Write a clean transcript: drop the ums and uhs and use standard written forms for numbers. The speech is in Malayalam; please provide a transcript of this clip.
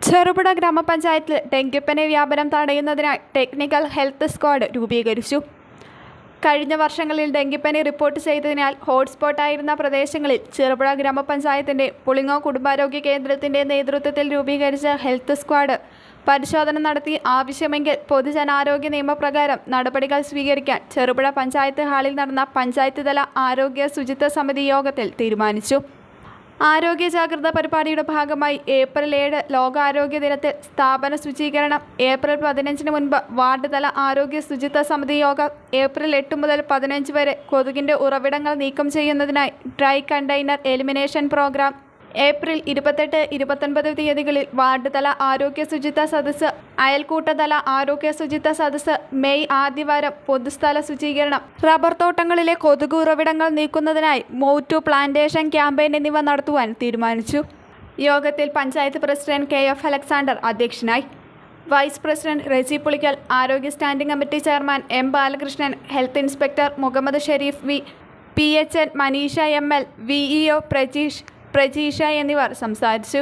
ചെറുപുഴ ഗ്രാമപഞ്ചായത്തിൽ ഡെങ്കിപ്പനി വ്യാപനം തടയുന്നതിനായി ടെക്നിക്കൽ ഹെൽത്ത് സ്ക്വാഡ് രൂപീകരിച്ചു. കഴിഞ്ഞ വർഷങ്ങളിൽ ഡെങ്കിപ്പനി റിപ്പോർട്ട് ചെയ്തതിനാൽ ഹോട്ട്സ്പോട്ടായിരുന്ന പ്രദേശങ്ങളിൽ ചെറുപുഴ ഗ്രാമപഞ്ചായത്തിൻ്റെ പുളിങ്ങോ കുടുംബാരോഗ്യ കേന്ദ്രത്തിൻ്റെ നേതൃത്വത്തിൽ രൂപീകരിച്ച ഹെൽത്ത് സ്ക്വാഡ് പരിശോധന നടത്തി ആവശ്യമെങ്കിൽ പൊതുജനാരോഗ്യ നിയമപ്രകാരം നടപടികൾ സ്വീകരിക്കാൻ ചെറുപുഴ പഞ്ചായത്ത് ഹാളിൽ നടന്ന പഞ്ചായത്ത് തല ആരോഗ്യ ശുചിത്വ സമിതി യോഗത്തിൽ തീരുമാനിച്ചു. ആരോഗ്യ ജാഗ്രതാ പരിപാടിയുടെ ഭാഗമായി ഏപ്രിൽ 7 ലോകാരോഗ്യ ദിനത്തിൽ സ്ഥാപന ശുചീകരണം, ഏപ്രിൽ 15 മുൻപ് വാർഡ് തല ആരോഗ്യ ശുചിത്വ സമിതി യോഗം, ഏപ്രിൽ 8 മുതൽ 15 വരെ കൊതുകിൻ്റെ ഉറവിടങ്ങൾ നീക്കം ചെയ്യുന്നതിനായി dry container elimination program, April 28, 29 തീയതികളിൽ വാർഡ് തല ആരോഗ്യ ശുചിത്വ സദസ്സ്, അയൽക്കൂട്ടതല ആരോഗ്യ ശുചിത്വ സദസ്സ്, മെയ് ആദ്യവാരം പൊതുസ്ഥല ശുചീകരണം, റബ്ബർ തോട്ടങ്ങളിലെ കൊതുക് ഉറവിടങ്ങൾ നീക്കുന്നതിനായി മൂവ് ടു പ്ലാന്റേഷൻ ക്യാമ്പയിൻ എന്നിവ നടത്തുവാൻ തീരുമാനിച്ചു. യോഗത്തിൽ പഞ്ചായത്ത് പ്രസിഡന്റ് KF അലക്സാണ്ടർ അധ്യക്ഷനായി. വൈസ് പ്രസിഡന്റ് റെജി പുളിക്കൽ, ആരോഗ്യ standing committee chairman M Balakrishnan, health inspector Muhammad Sharif V, PHN Manisha ML, VEO Prajeesha എന്നിവർ സംസാരിച്ചു.